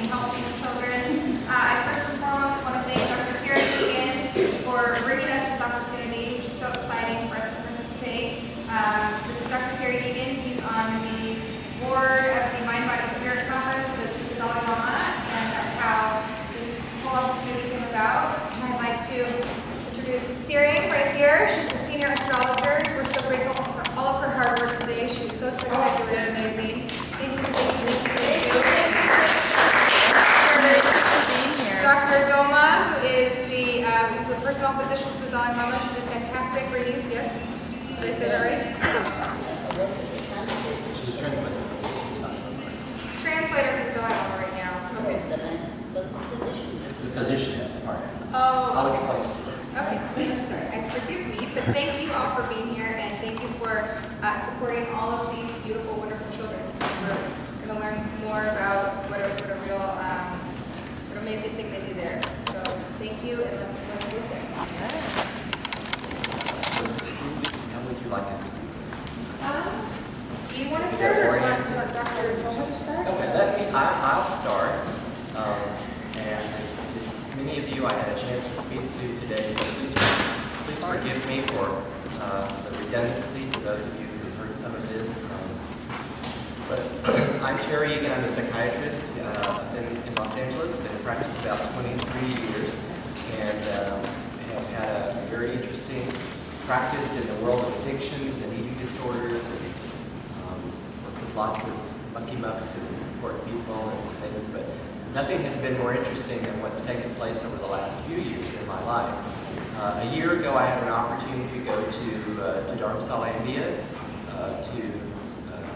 help these children. I first and foremost want to thank Dr. Eagan for bringing us this opportunity. Just so exciting for us to participate. This is Dr. Eagan. He's on the board of the Mind, Body, Spirit Conference with the Dalai Lama, and that's how this whole opportunity came about. I'd like to introduce Eagan right here. She's the senior astrologer. We're so grateful for all of her hard work today. She's so spectacular and amazing. Thank you. Dr. Doma, who is who's a personal physician to the Dalai Lama. She did fantastic readings. Yes, did I say that right? She's a translator. Translator for the Dalai Lama right now. Okay. The physician part. Oh. I'll explain it to her. Okay, I'm sorry. Forgive me, but thank you all for being here, and thank you for supporting all of these beautiful, wonderful children. We're going to learn more about what a real, what amazing thing they do there. So thank you, and let's listen. How would you like us to do? Do you want to Is start, it or want oriented? Dr. Doma to start? Okay, I'll start. And to many of you I had a chance to speak to today, so please forgive me for the redundancy to those of you who've heard some of this. But I'm Terry Eagan. I'm a psychiatrist in Los Angeles. Been in practice about 23 years, and have had a very interesting practice in the world of addictions and eating disorders, and worked with lots of mucky mucks and important people and things. But nothing has been more interesting than what's taken place over the last few years in my life. A year ago, I had an opportunity to go to Dharamsala, India, to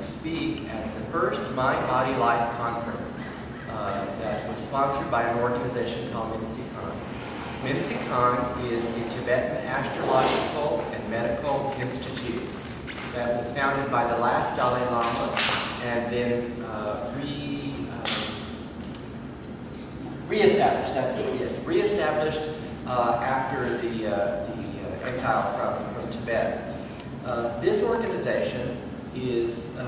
speak at the first Mind, Body, Life conference that was sponsored by an organization called Minsikan. Minsikan is the Tibetan Astrological and Medical Institute that was founded by the last Dalai Lama and then reestablished. That's what it is. Reestablished after the exile from Tibet. This organization is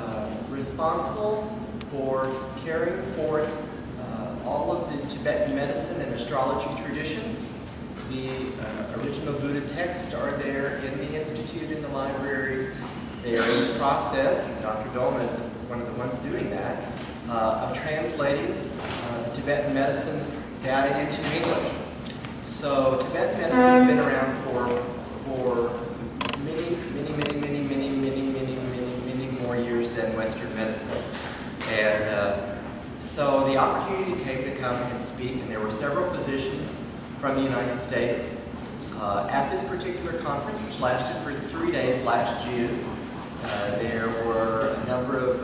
responsible for carrying forth all of the Tibetan medicine and astrology traditions. The original Buddha texts are there in the institute, in the libraries. They are in the process, and Dr. Doma is one of the ones doing that, of translating Tibetan medicine data into English. So Tibetan medicine has been around for many more years than Western medicine. And so the opportunity came to come and speak, and there were several physicians from the United States at this particular conference, which lasted for 3 days last June. There were a number of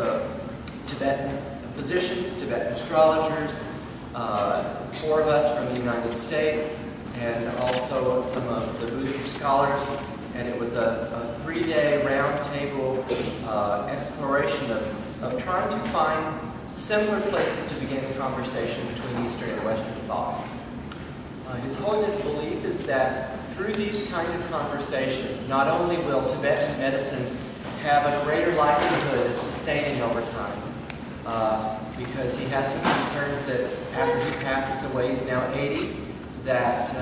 Tibetan physicians, Tibetan astrologers, 4 of us from the United States, and also some of the Buddhist scholars. And it was a 3-day roundtable exploration of trying to find similar places to begin a conversation between Eastern and Western thought. His Holiness' belief is that through these kind of conversations, not only will Tibetan medicine have a greater likelihood of sustaining over time, because he has some concerns that after he passes away, he's now 80, that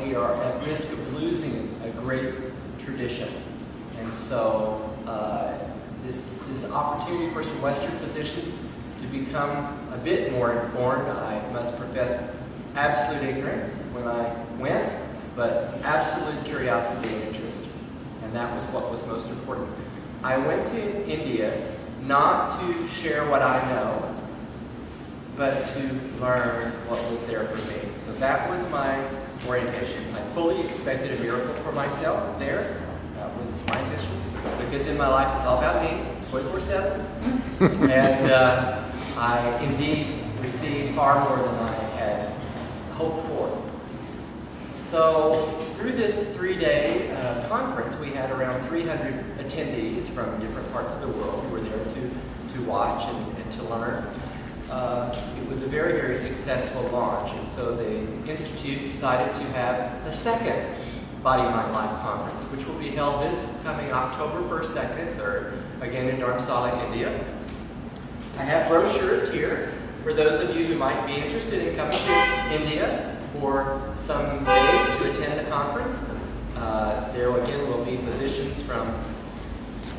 we are at risk of losing a great tradition. And so this opportunity for some Western physicians to become a bit more informed, I must profess absolute ignorance when I went, but absolute curiosity and interest. And that was what was most important. I went to India not to share what I know, but to learn what was there for me. So that was my orientation. I fully expected a miracle for myself there. That was my intention. Because in my life, it's all about me, 24/7. And I indeed received far more than I had hoped for. So through this 3-day conference, we had around 300 attendees from different parts of the world who were there to watch and to learn. It was a very, very successful launch, and so the Institute decided to have the second Body, Mind, Life Conference, which will be held this coming October 1st, 2nd, and 3rd, again in Dharamsala, India. I have brochures here For those of you who might be interested in coming to India for some days to attend the conference, there again will be physicians from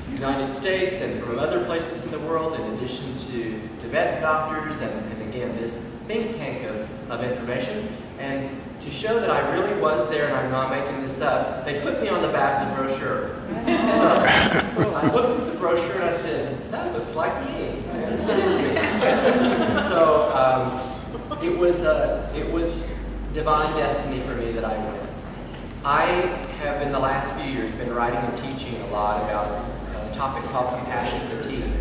the United States and from other places in the world, in addition to Tibetan doctors, and again, this think tank of information. And to show that I really was there and I'm not making this up, they put me on the back of the brochure. So I looked at the brochure and I said, that looks like me. And it is me. So it was divine destiny for me that I went. I have in the last few years been writing and teaching a lot about a topic called compassion fatigue,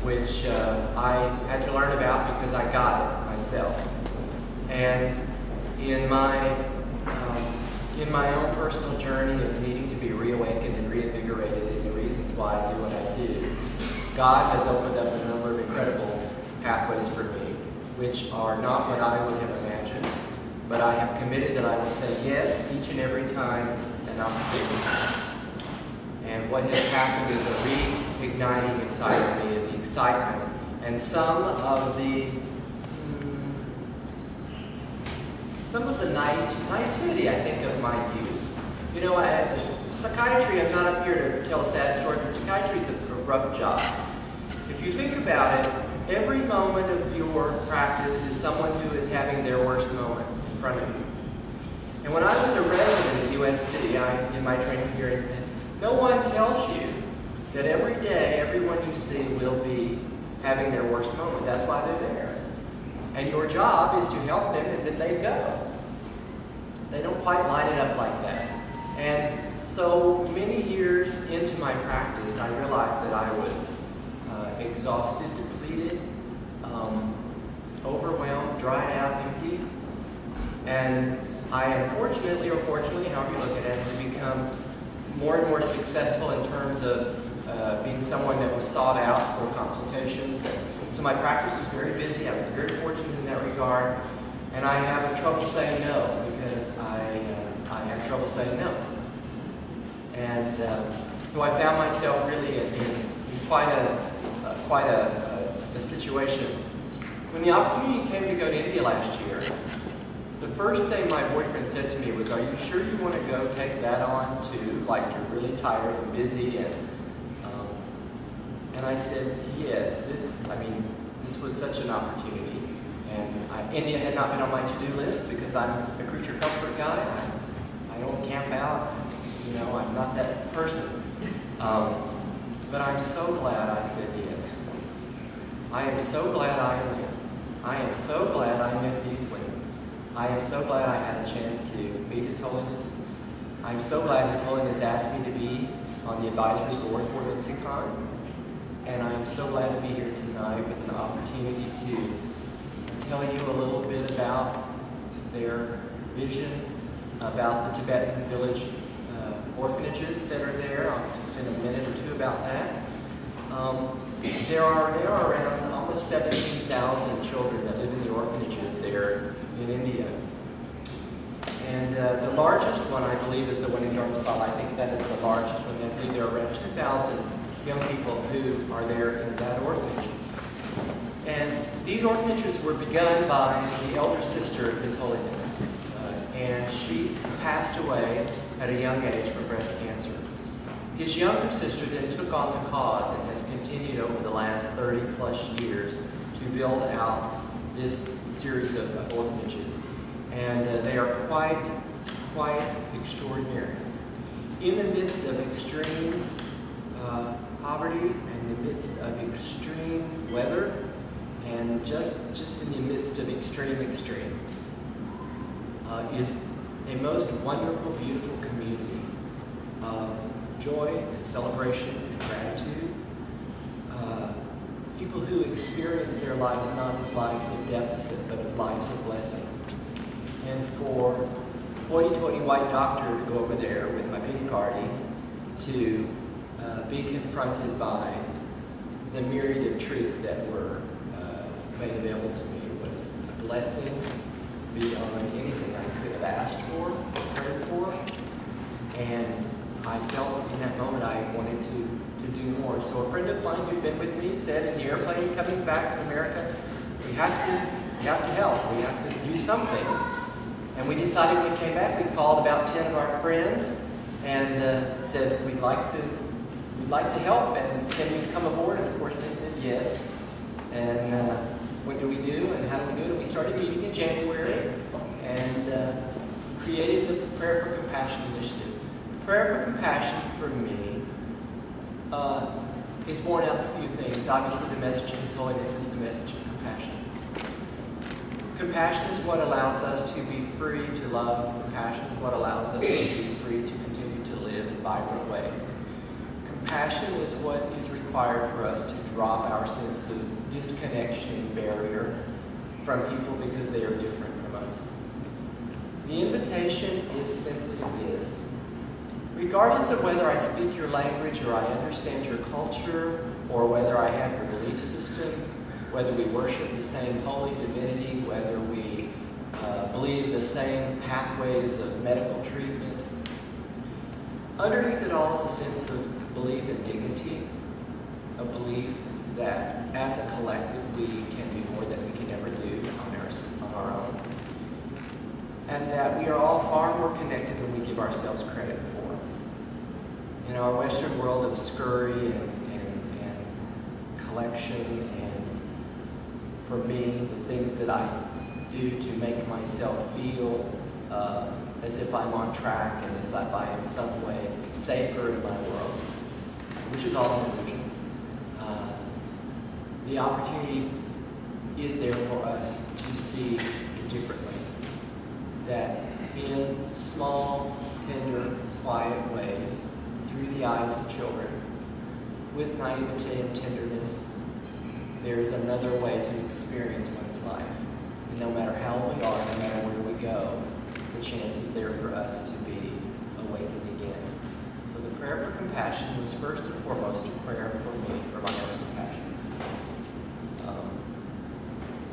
which I had to learn about because I got it myself. And in my own personal journey of needing to be reawakened and reinvigorated in the reasons why I do what I do, God has opened up a number of incredible pathways for me, which are not what I would have imagined, but I have committed that I will say yes each and every time an opportunity comes. And what has happened is a reigniting inside of me of the excitement and some of the naivety, I think, of my youth. You know, psychiatry, I'm not up here to tell a sad story, but psychiatry is a corrupt job. If you think about it, every moment of your practice is someone who is having their worst moment in front of you. And when I was a resident at USC, I did my training here, and no one tells you that every day, everyone you see will be having their worst moment. That's why they're there. And your job is to help them and then they go. They don't quite line it up like that. And so many years into my practice, I realized that I was exhausted, depleted, overwhelmed, dried out, empty. And I unfortunately, or fortunately, however you look at it, have become more and more successful in terms of being someone that was sought out for consultations. And so my practice was very busy. I was very fortunate in that regard. And I have trouble saying no because I have trouble saying no. And so I found myself really in quite a situation. When the opportunity came to go to India last year, the first thing my boyfriend said to me was, "Are you sure you want to go take that on too? Like you're really tired and busy?" And I said, "Yes. This was such an opportunity." And India had not been on my to-do list because I'm a creature comfort guy. I don't camp out. You know, I'm not that person. But I'm so glad I said yes. I am so glad I went. I am so glad I met these women. I am so glad I had a chance to meet His Holiness. I'm so glad His Holiness asked me to be on the advisory board for Mitsikhan. And I'm so glad to be here tonight with an opportunity to tell you a little bit about their vision, about the Tibetan village orphanages that are there. I'll just spend a minute or two about that. There are around almost 17,000 children that live in the orphanages there in India. And the largest one, I believe, is the one in Dharamsala. I think that is the largest one. I believe there are around 2,000 young people who are there in that orphanage. And these orphanages were begun by the elder sister of His Holiness. And she passed away at a young age from breast cancer. His younger sister then took on the cause and has continued over the last 30 plus years to build out this series of orphanages. And they are quite extraordinary. In the midst of extreme poverty, in the midst of extreme weather, and just in the midst of extreme, is a most wonderful, beautiful community of joy and celebration and gratitude. People who experience their lives not as lives of deficit, but of lives of blessing. And for hoity-toity white doctor to go over there with my pity party to be confronted by the myriad of truths that were made available to me was a blessing beyond anything I could have asked for or prayed for. And I felt in that moment I wanted to do more. So a friend of mine who'd been with me said in the airplane coming back to America, we have to help. We have to do something. And we decided when we came back, we called about 10 of our friends and said, we'd like to help, and can you come aboard? And of course they said yes. And what do we do and how do we do it? And we started meeting in January and created the Prayer for Compassion initiative. Prayer for Compassion for me is born out of a few things. Obviously the message of His Holiness is the message of compassion. Compassion is what allows us to be free to love. Compassion is what allows us to be free to continue to live in vibrant ways. Compassion is what is required for us to drop our sense of disconnection and barrier from people because they are different from us. The invitation is simply this. Regardless of whether I speak your language or I understand your culture or whether I have your belief system, whether we worship the same holy divinity, whether we believe the same pathways of medical treatment, underneath it all is a sense of belief in dignity, a belief that as a collective we can do more than we can ever do on our own, and that we are all far more connected than we give ourselves credit for. In our Western world of scurry and collection, and for me, the things that I do to make myself feel as if I'm on track and as if I am some way safer in my world, which is all an illusion. The opportunity is there for us to see it differently. That in small, tender, quiet ways, through the eyes of children, with naivete and tenderness, there is another way to experience one's life. And no matter how old we are, no matter where we go, the chance is there for us to be awakened again. So the prayer for compassion was first and foremost a prayer for me, for my own compassion.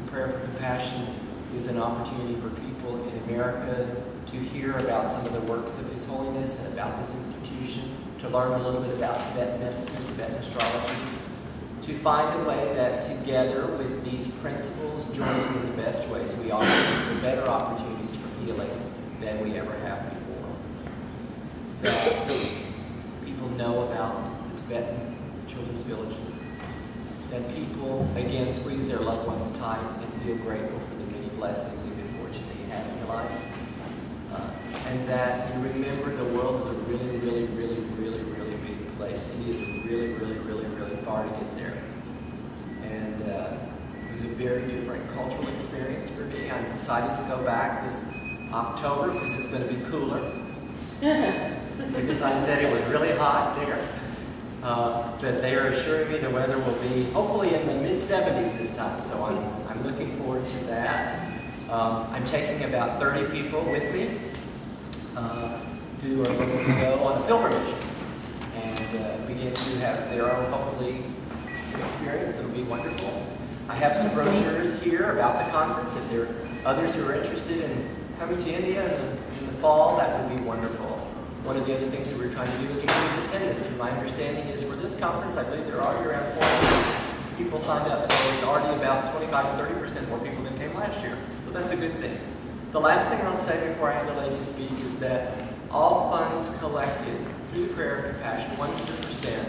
The prayer for compassion is an opportunity for people in America to hear about some of the works of His Holiness and about this institution, to learn a little bit about Tibetan medicine, Tibetan astrologer, to find a way that together with these principles, joining in the best ways, we offer the better opportunities for healing than we ever have before. That people know about the Tibetan children's villages. That people, again, squeeze their loved ones tight and feel grateful for the many blessings and good fortune that you have in your life. And that you remember the world is a really, really, really, really, really big place. It is really, really, really, really far to get there. And it was a very different cultural experience for me. I'm excited to go back this October because it's going to be cooler. Because I said it was really hot there. But they are assuring me the weather will be hopefully in the mid-70s this time. So I'm looking forward to that. I'm taking about 30 people with me who are looking to go on a pilgrimage and begin to have their own, hopefully, experience. It'll be wonderful. I have some brochures here about the conference. If there are others who are interested in coming to India in the fall, that would be wonderful. One of the other things that we're trying to do is increase attendance. And my understanding is for this conference, I believe there are already around 400 people signed up. So it's already about 25 to 30% more people than came last year. So that's a good thing. The last thing I'll say before I have the ladies speak is that all funds collected through the prayer of compassion, 100%,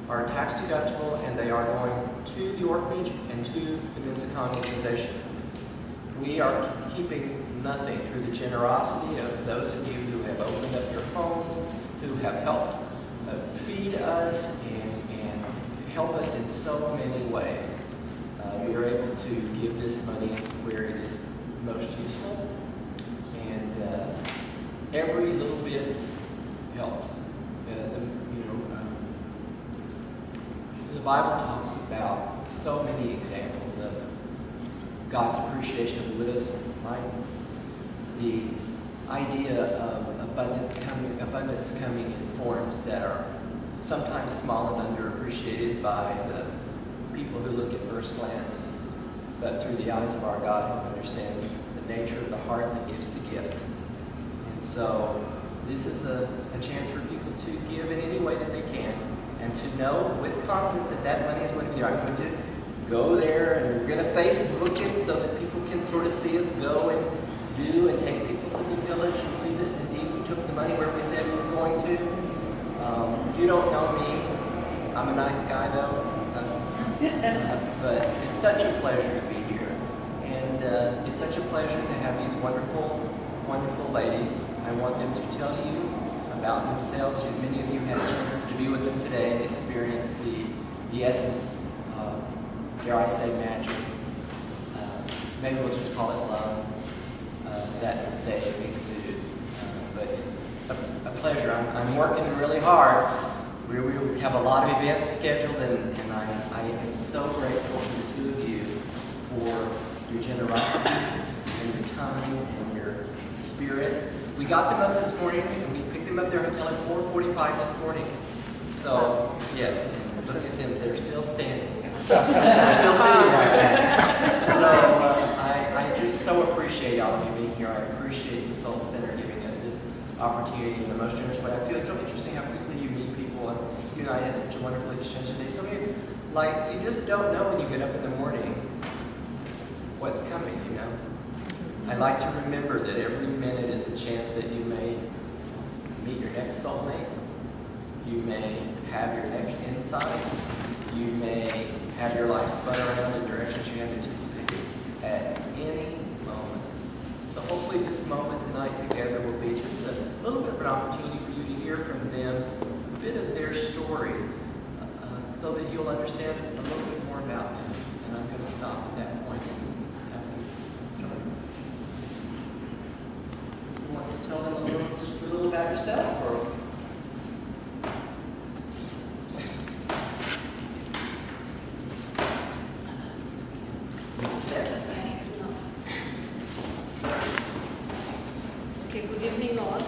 are tax deductible, and they are going to the orphanage and to the Minsakan organization. We are keeping nothing through the generosity of those of you who have opened up your homes, who have helped feed us and help us in so many ways. We are able to give this money where it is most useful, and every little bit helps. The Bible talks about so many examples of God's appreciation of the widow's mite. The idea of abundance coming in forms that are sometimes small and underappreciated by the people who look at first glance, but through the eyes of our God who understands the nature of the heart that gives the gift. And so this is a chance for people to give in any way that they can, and to know with confidence that that money is going to be there. I'm going to go there, and we're going to Facebook it so that people can sort of see us go and do and take people to the village and see that indeed we took the money where we said we were going to. You don't know me. I'm a nice guy though. But it's such a pleasure to be here. And it's such a pleasure to have these wonderful, wonderful ladies. I want them to tell you about themselves. Many of you had chances to be with them today and experience the essence of, dare I say, magic. Maybe we'll just call it love that they exude. But it's a pleasure. I'm working really hard. We have a lot of events scheduled, and I am so grateful to the two of you for your generosity and your time and your spirit. We got them up this morning, and we picked them up at their hotel at 4:45 this morning. So, yes, look at them. They're still standing. They're still sitting right now. So, I just so appreciate all of you being here. I appreciate the Soul Center giving us this opportunity in the most generous way. I feel it's so interesting how quickly you meet people, and you and I had such a wonderful exchange today. So many, like, you just don't know when you get up in the morning what's coming, you know? I like to remember that every minute is a chance that you may meet your next soulmate, you may have your next insight, you may have your life spun around in directions you haven't anticipated at any moment. So hopefully this moment tonight together will be just a little bit of an opportunity for you to hear from them, a bit of their story, so that you'll understand a little bit more about them. And I'm going to stop at that point. You want to tell them just a little about yourself, or? Okay, good evening all.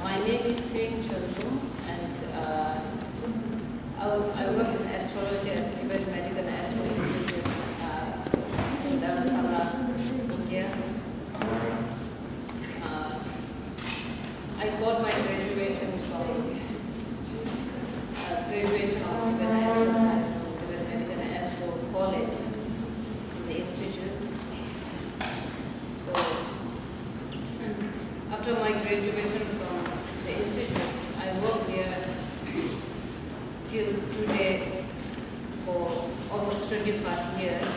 My name is and I work as an astrologer at the Tibetan Medical Astro Institute in Dharamsala, India. I got my graduation from graduation of Tibetan Astro Science from Tibetan Medical Astro College in the institute. So after my graduation from the institute, I worked here till today for almost 25 years.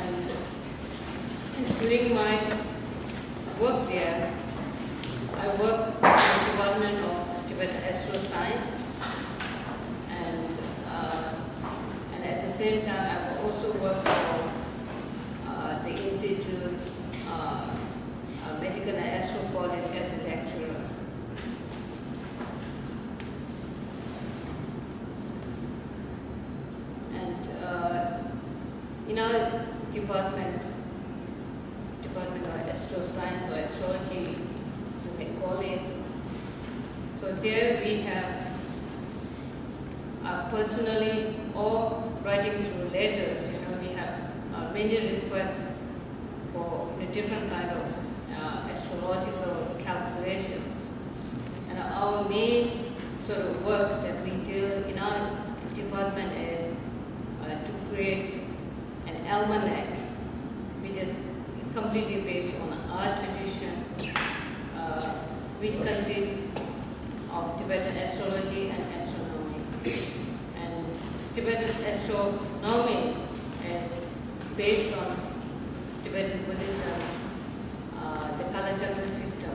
And during my work there, I worked in the Department of Tibetan Astroscience, and at the same time I've also worked for the Institute's Medical and Astro College as a lecturer. And in our department of astroscience or astrology, you may call it. So there we have personally or writing through letters, we have many requests for a different kind of astrological calculations. And our main sort of work that we do in our department is to create an almanac, which is completely based on our tradition, which consists of Tibetan astrology and astronomy. And Tibetan astronomy is based on Tibetan Buddhism, the Kala Chakra system,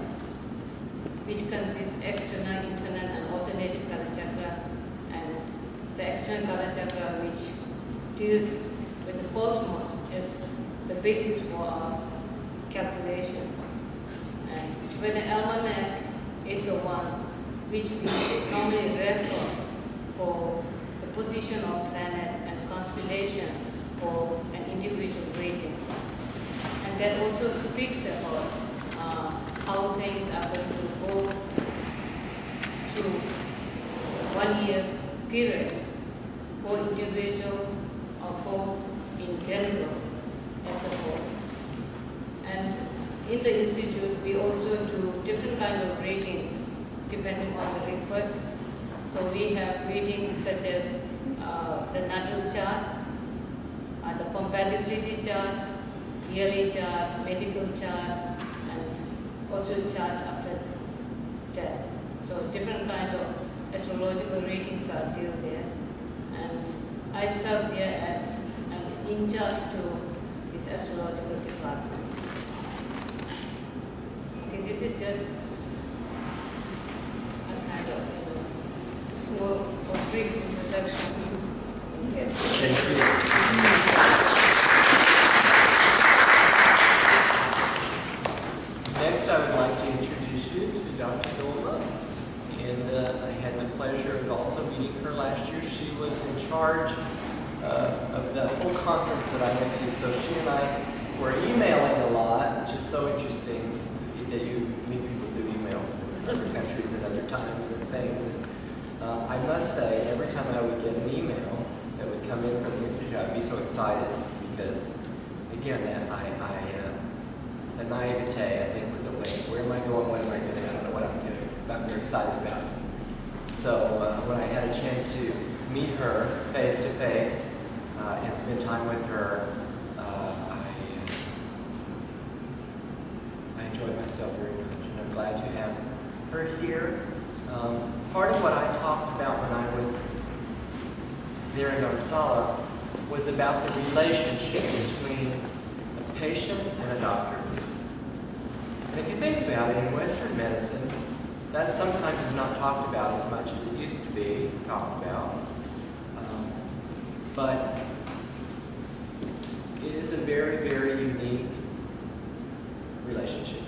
which consists external, internal, and alternative Kala Chakra, and the external Kala Chakra, which deals with the cosmos, is the basis for our calculation. And Tibetan almanac is the one which we normally refer for the position of planet and constellation for an individual rating. And that also speaks about how things are going to go through 1 year period for individual or for in general as a whole. And in the institute, we also do different kind of ratings depending on the request. So we have ratings such as the natal chart, the compatibility chart, yearly chart, medical chart, and also chart after death. So different kind of astrological ratings are dealt there, and I serve there as an in charge to this astrological department. Okay, this is just a kind of small or brief introduction. Yes. Thank you. Next, I would like to introduce you to Dr. Dolma. And I had the pleasure of also meeting her last year. She was in charge of the whole conference that I went to. So she and I were emailing a lot, which is so interesting that you meet people through email in other countries at other times and things. And I must say, every time I would get an email that would come in from the Institute, I'd be so excited because, again, the naivete, I think, was awake. Where am I going? What am I doing? I don't know what I'm doing, but I'm very excited about it. So when I had a chance to meet her face to face and spend time with her, I enjoyed myself very much, and I'm glad to have her here. Part of what I talked about when I was there in Uppsala was about the relationship between a patient and a doctor. And if you think about it, in Western medicine, that sometimes is not talked about as much as it used to be talked about. But it is a very, very unique relationship.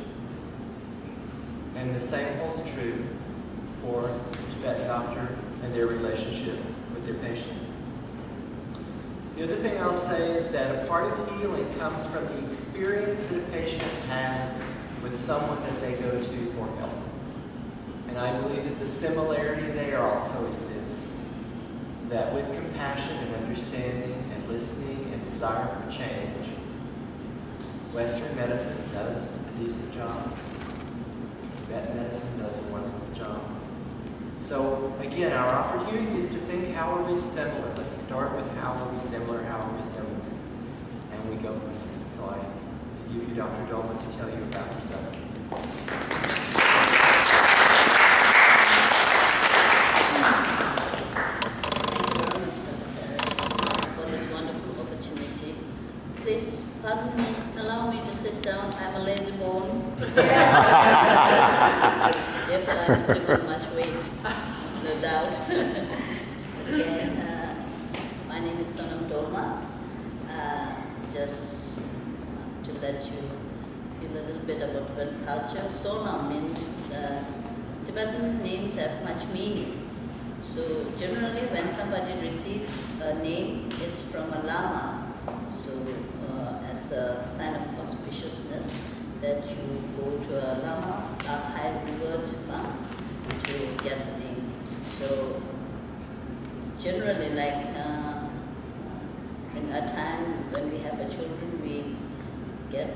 And the same holds true for the Tibetan doctor and their relationship with their patient. The other thing I'll say is that a part of healing comes from the experience that a patient has with someone that they go to for help. And I believe that the similarity there also exists. That with compassion and understanding and listening and desire for change, Western medicine does a decent job. Tibetan medicine does a wonderful job. So again, our opportunity is to think, how are we similar? Let's start with how are we similar, how are we similar? And we go from there. So I give you Dr. Dolma to tell you about herself. Thank you very much, Dr. for this wonderful opportunity. Please pardon me, allow me to sit down. I'm a lazy bone. Therefore, I didn't put on much weight, no doubt. Okay, my name is Sonam Dolma. Just to let you feel a little bit about Tibetan culture. Sonam means, Tibetan names have much meaning. So generally when somebody receives a name, it's from a Lama. So as a sign of auspiciousness, that you go to a Lama, a high-revered monk, to get a name. So generally, like during our time when we have a children, we get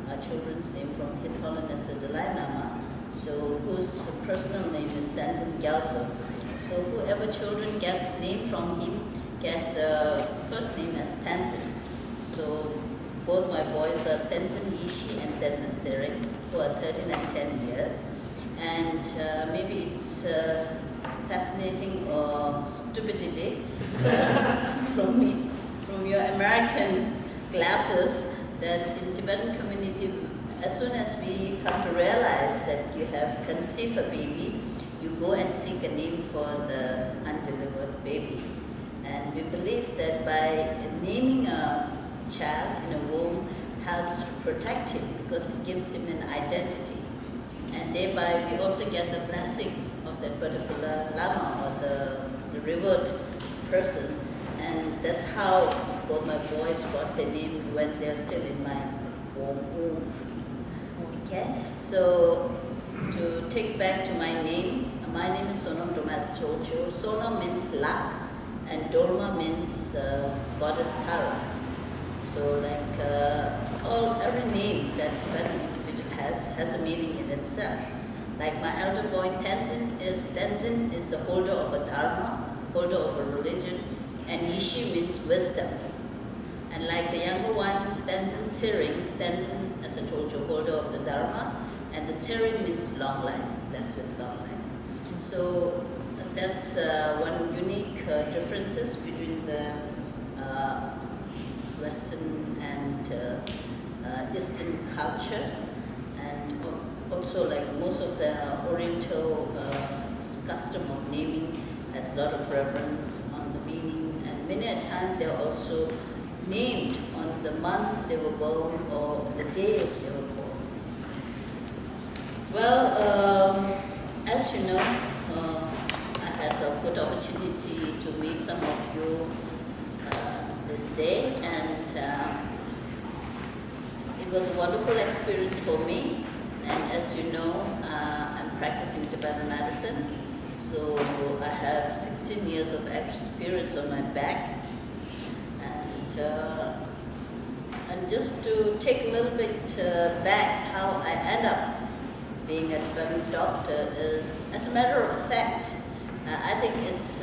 our children's name from His Holiness the Dalai Lama, so whose personal name is Tenzin Gyaltso. So whoever children gets name from him get the first name as Tenzin. So both my boys are Tenzin Yishi and Tenzin Tsering, who are 13 and 10 years. And maybe it's fascinating or stupidity from your American glasses that in Tibetan community, as soon as we come to realize that you have conceived a baby, you go and seek a name for the undelivered baby. And we believe that by naming a child in a womb helps to protect him because it gives him an identity. And thereby we also get the blessing of that particular Lama or the revered person. And that's how both my boys got their name when they're still in my womb. Okay, so to take back to my name is Sonam Dolma as told you. Sonam means luck and Dolma means goddess Tara. So like every name that Tibetan individual has a meaning in itself. Like my elder boy Tenzin is the holder of a dharma, holder of a religion, and Yishi means wisdom. And like the younger one, Tenzin Tsering, Tenzin, as I told you, holder of the Dharma, and the Tsering means long life, blessed with long life. So that's one unique differences between the Western and Eastern culture, and also like most of the Oriental custom of naming has a lot of reverence on the meaning, and many a time they're also named on the month they were born or the day they were born. Well, as you know, I had a good opportunity to meet some of you this day, and it was a wonderful experience for me. And as you know, I'm practicing Tibetan medicine, so I have 16 years of experience on my back. And just to take a little bit back how I end up being a Tibetan doctor is, as a matter of fact, I think it's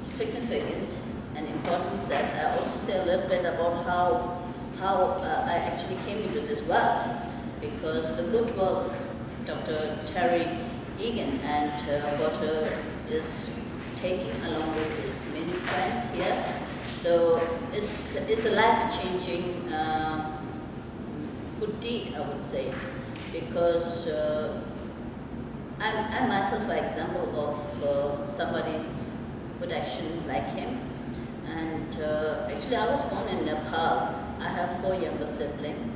significant and important that I also say a little bit about how I actually came into this world, because the good work Dr. Terry Eagan and Dr. is taking along with his many friends here. So it's a life-changing good deed, I would say, because I'm myself an example of somebody's good action like him. And actually, I was born in Nepal. I have 4 younger siblings,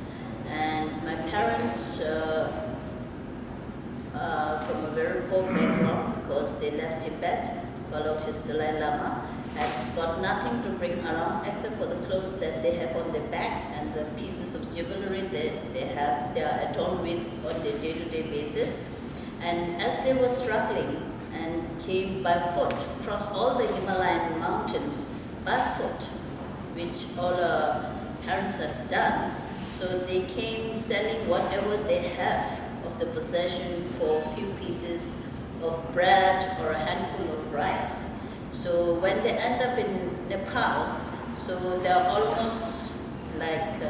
and my parents from a very poor background, because they left Tibet, followed his Dalai Lama, had got nothing to bring along except for the clothes that they have on their back and the pieces of jewelry they are adorned with on their day-to-day basis. And as they were struggling and came by foot, across all the Himalayan mountains by foot, which all parents have done, so they came selling whatever they have of the possession for a few pieces of bread or a handful of rice. So when they end up in Nepal, so they're almost like,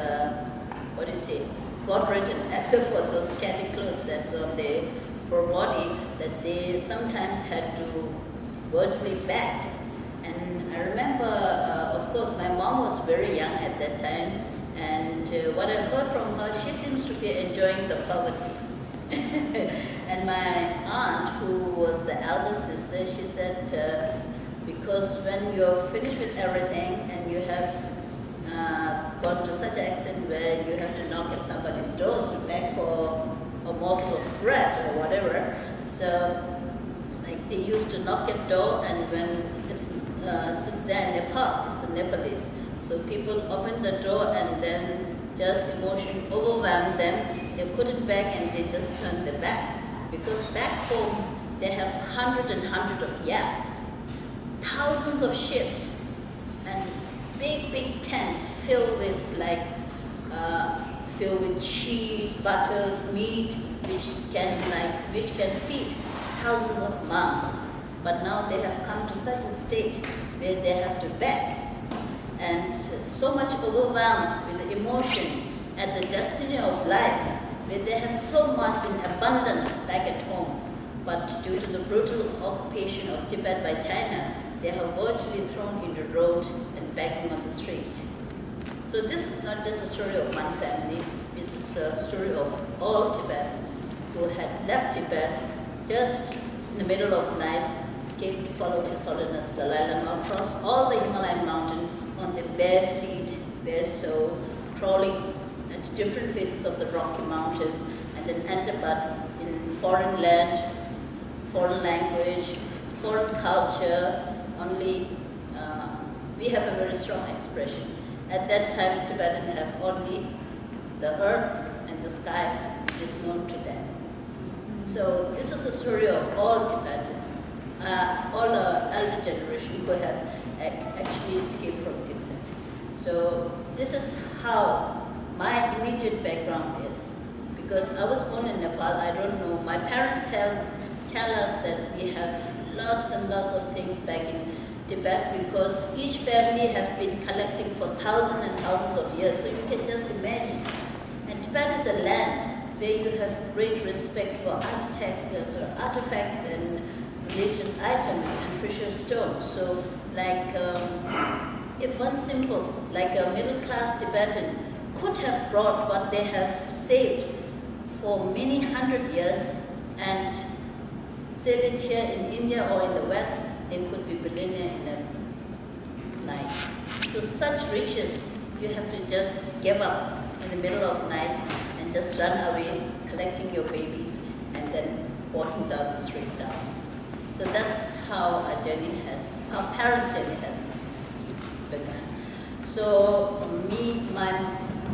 God-written, except for those scanty clothes that's on their poor body, that they sometimes had to virtually beg. And I remember, of course, my mom was very young at that time, and what I heard from her, she seems to be enjoying the poverty. And my aunt, who was the elder sister, she said, because when you're finished with everything and you have gone to such an extent where you have to knock at somebody's doors to beg for a morsel of bread or whatever, so like they used to knock at door, and when it's since they're in Nepal, it's a Nepalese, so people open the door and then just emotion overwhelmed them. They couldn't beg and they just turned their back, because back home they have hundreds of yaks, thousands of ships, and big tents filled with cheese, butters, meat, which can feed thousands of monks. But now they have come to such a state where they have to beg, and so much overwhelmed with the emotion at the destiny of life, where they have so much in abundance back at home. But due to the brutal occupation of Tibet by China, they have virtually thrown in the road and begging on the street. So this is not just a story of one family, it is a story of all Tibetans who had left Tibet just in the middle of the night, escaped, followed His Holiness Dalai Lama across all the Himalayan mountain on their bare feet, bare soul, crawling at different faces of the Rocky Mountain, and then ended up in foreign land, foreign language, foreign culture. Only we have a very strong expression. At that time, Tibetans have only the earth and the sky, which is known to them. So this is the story of all Tibetans, all the elder generation who have actually escaped from Tibet. So this is how my immediate background is. Because I was born in Nepal, I don't know. My parents tell us that we have lots and lots of things back in Tibet because each family have been collecting for thousands and thousands of years. So you can just imagine. And Tibet is a land where you have great respect for artifacts and religious items and precious stones. So like if one simple, like a middle-class Tibetan could have brought what they have saved for many hundred years and sell it here in India or in the West, they could be billionaire in a night. So such riches, you have to just give up in the middle of night and just run away, collecting your babies and then walking down the street down. So that's how our journey our Paris journey has begun. So my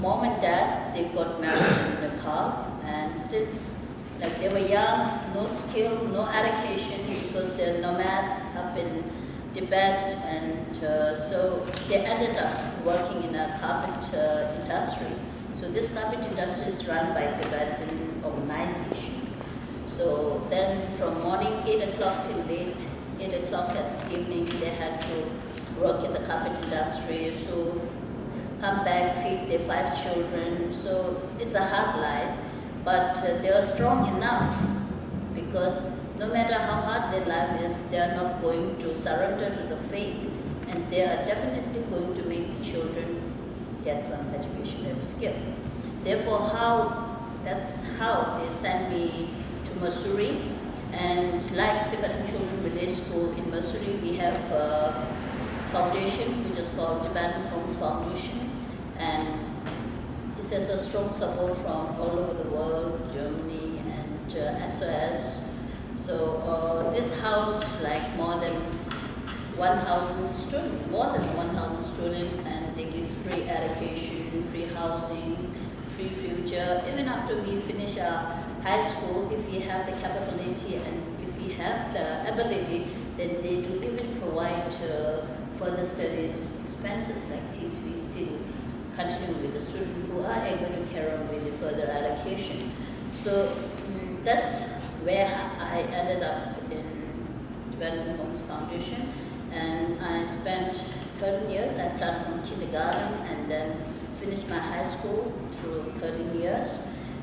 mom and dad, they got married in Nepal, and since like they were young, no skill, no education because they're nomads up in Tibet, and so they ended up working in a carpet industry. So this carpet industry is run by Tibetan organization. So then from morning 8 o'clock till late, 8 o'clock at evening, they had to work in the carpet industry. So come back, feed their 5 children. So it's a hard life. But they are strong enough because no matter how hard their life is, they are not going to surrender to the faith, and they are definitely going to make the children get some education and skill. Therefore, that's how they sent me to Missouri, and like Tibetan Children Village School in Missouri, we have a foundation which is called Tibetan Homes Foundation, and this has a strong support from all over the world, Germany and SOS. So this house, like more than 1,000 students, and they give free education, free housing, free future. Even after we finish our high school, if we have the capability and if we have the ability, then they do even provide further studies expenses like fees still continue with the students who are able to carry on with the further education. So that's where I ended up in Tibetan Homes Foundation, and I spent 13 years. I started from kindergarten and then finished my high school through 13 years.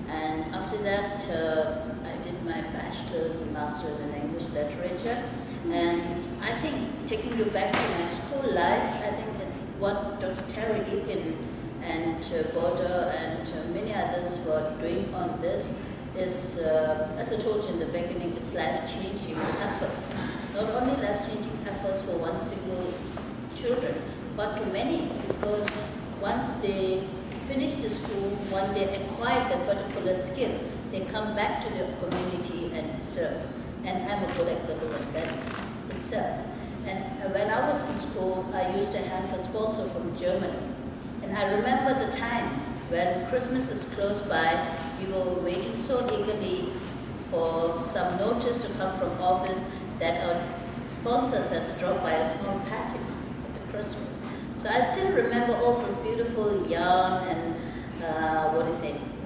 And after that, I did my bachelor's and master's in English literature. And I think, taking you back to my school life, I think that what Dr. Terry Eagan and Boda and many others were doing on this is, as I told you in the beginning, it's life-changing efforts. Not only life-changing efforts for one single children, but to many, because once they finish the school, when they acquire that particular skill, they come back to their community and serve. And I'm a good example of that itself. And when I was in school, I used to have a sponsor from Germany. And I remember the time when Christmas is close by, we were waiting so eagerly for some notice to come from office that our sponsors has dropped by a small package at the Christmas. So I still remember all those beautiful yarn and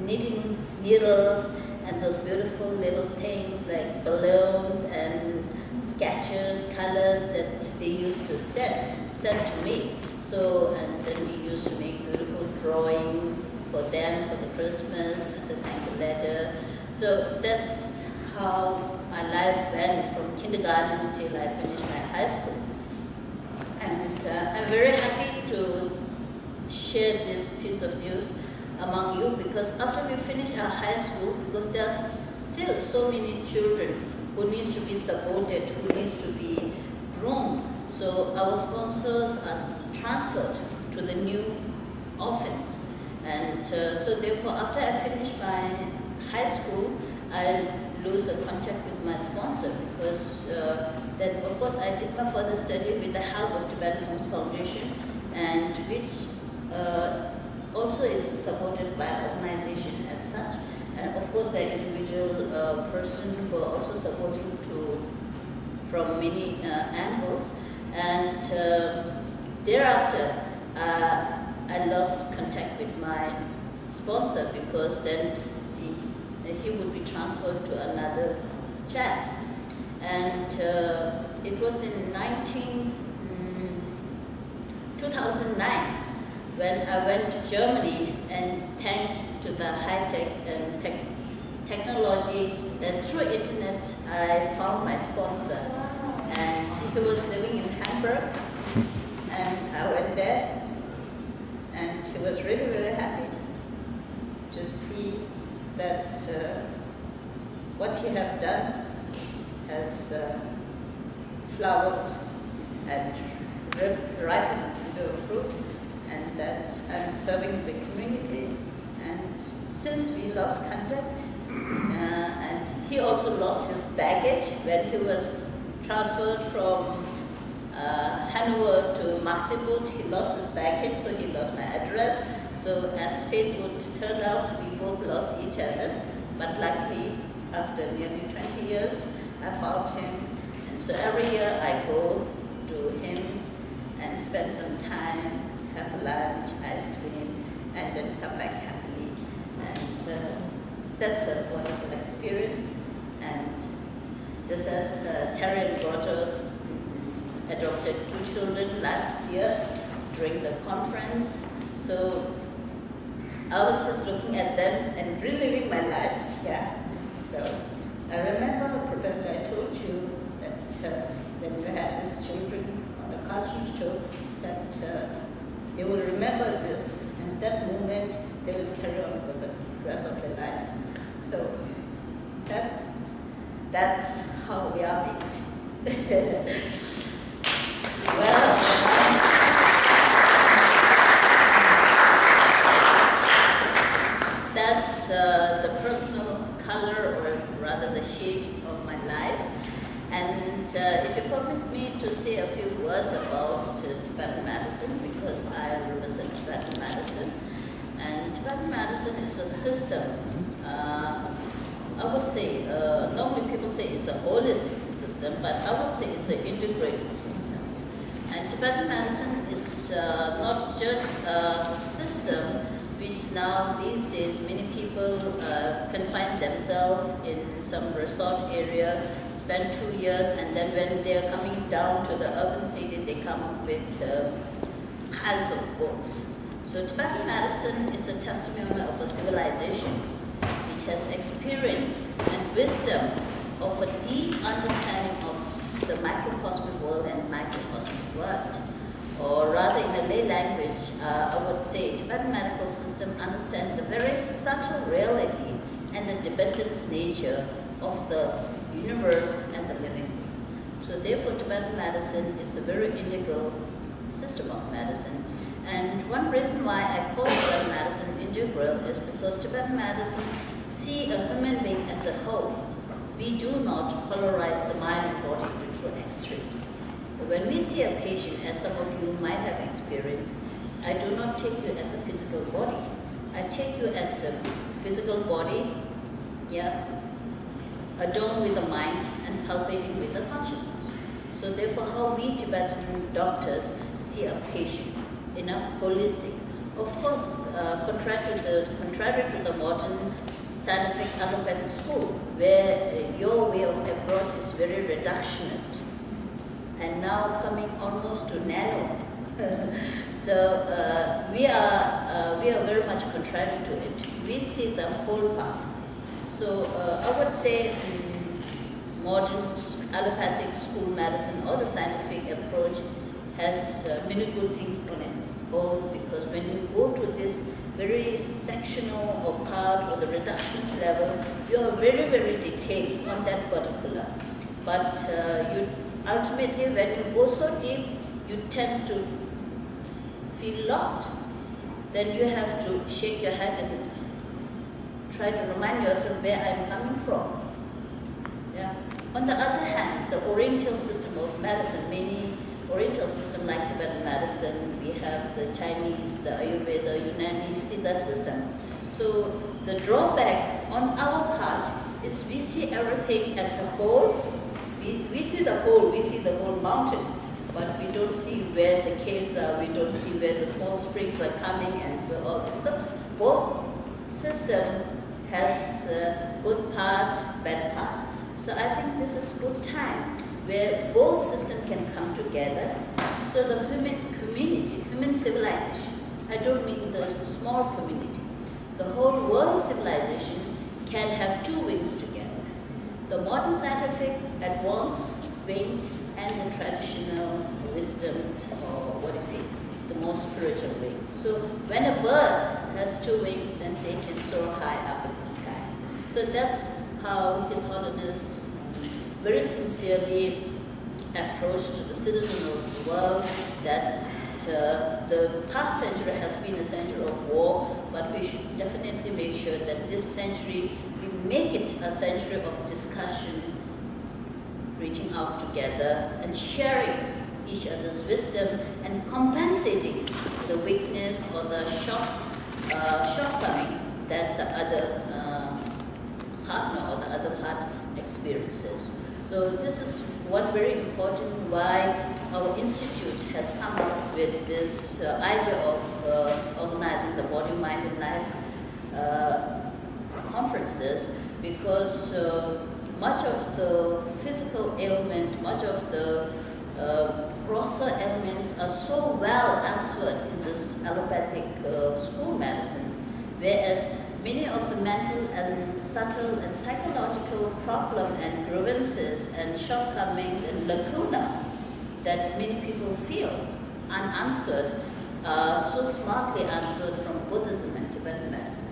knitting needles and those beautiful little things like balloons and sketches, colors that they used to send to me. So, and then we used to make beautiful drawing for them for the Christmas as a thank you letter. So that's how my life went from kindergarten until I finished my high school. And I'm very happy to share this piece of news among you, because after we finished our high school, because there are still so many children who needs to be supported, who needs to be groomed. So our sponsors are transferred to the new orphans. And so therefore, after I finished my high school, I lose a contact with my sponsor, because then of course I did my further study with the help of Tibetan Homes Foundation, and which also is supported by an organization as such. And of course the individual person who are also supporting from many angles. And thereafter, I lost contact with my sponsor, because then he would be transferred to another chap. And it was in 19 2009, when I went to Germany, and thanks to the high-tech and technology, that through internet I found my sponsor, and he was living in Hamburg, and I went there, and he was really very happy to see that what he have done has flowered and ripened into a fruit, and that I'm serving the community. And since we lost contact, and he also lost his baggage when he was transferred from Hanover to Magdeburg, he lost his baggage, so he lost my address. So as fate would turn out, we both lost each other's, but luckily, after nearly 20 years, I found him. And so every year I go to him and spend some time, have lunch, ice cream, and then come back happily. And that's a wonderful experience. And just as Terry brought us, adopted 2 children last year during the conference. So I was just looking at them and reliving my life. Yeah. So I remember, probably I told you that when we had these children on the cultural show, that they will remember this, and that moment they will carry on for the rest of their life. So that's how we are made. Well, that's the personal color, or rather the shade of my life. And if you permit me to say a few words about Tibetan medicine, because I represent Tibetan medicine. And Tibetan medicine is a system. I would say, normally people say it's a holistic system, but I would say it's an integrated system. And Tibetan medicine is not just a system which now these days many people confine themselves in some resort area, spend 2 years, and then when they are coming down to the urban city, they come with piles of books. So Tibetan medicine is a testimony of a civilization which has experience and wisdom of a deep understanding of the microcosmic world and microcosmic world. Or rather, in a lay language, I would say Tibetan medical system understands the very subtle reality and the dependence nature of the universe and the living. So therefore, Tibetan medicine is a very integral system of medicine. And one reason why I call Tibetan medicine integral is because Tibetan medicine see a human being as a whole. We do not polarize the mind and body to true extremes. When we see a patient, as some of you might have experienced, I do not take you as a physical body. I take you as a physical body, adorned with the mind and palpating with the consciousness. So therefore, how we Tibetan doctors see a patient in a holistic. Of course, contrary to the modern scientific allopathic school, where your way of approach is very reductionist, and now coming almost to nano. So we are very much contrary to it. We see the whole part. So I would say modern allopathic school medicine or the scientific approach has many good things on its own, because when you go to this very sectional or part or the reductionist level, you are very, very detailed on that particular. But you ultimately, when you go so deep, you tend to feel lost. Then you have to shake your head and try to remind yourself where I'm coming from. Yeah. On the other hand, the Oriental system of medicine, many Oriental system like Tibetan medicine, we have the Chinese, the Ayurveda, Unani, Siddha system. So the drawback on our part is we see everything as a whole. We see the whole, we see the whole mountain, but we don't see where the caves are, we don't see where the small springs are coming, and so all this. So both system has good part, bad part. So I think this is good time where both systems can come together, so the human human civilization. I don't mean the small community. The whole world civilization can have two wings together. The modern scientific advanced wing and the traditional wisdom, or what is it, the more spiritual wing. So when a bird has two wings, then they can soar high up in the sky. So that's how His Holiness very sincerely approached to the citizen of the world, that the past century has been a century of war, but we should definitely make sure that this century, we make it a century of discussion, reaching out together and sharing each other's wisdom and compensating the weakness or the shortcoming that the other partner or the other part experiences. So this is one very important why our institute has come up with this idea of organizing the Body, Mind and Life conferences, because much of the physical ailment, much of the grosser ailments are so well answered in this allopathic school medicine, whereas many of the mental and subtle and psychological problem and grievances and shortcomings and lacuna that many people feel unanswered are so smartly answered from Buddhism and Tibetan medicine.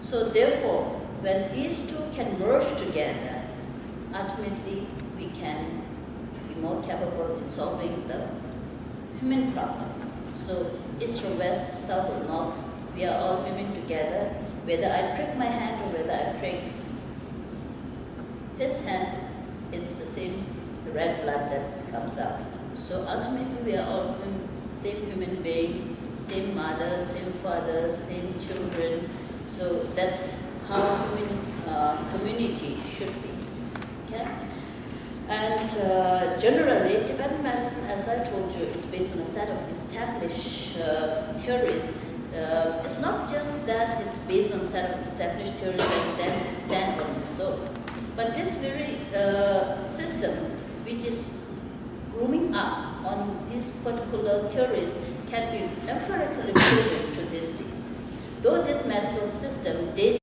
So therefore, when these two can merge together, ultimately we can be more capable in solving the human problem. So east or west, south or north, we are all human together. Whether I prick my hand or whether I prick his hand, it's the same red blood that comes out. So ultimately we are all same human being, same mother, same father, same children. So that's how human community should be. Okay? And generally, Tibetan medicine, as I told you, is based on a set of established theories. It's not just that it's based on a set of established theories and then it stands on its own. But this very system, which is grooming up on these particular theories, can be empirically proven to these days. Though this medical system,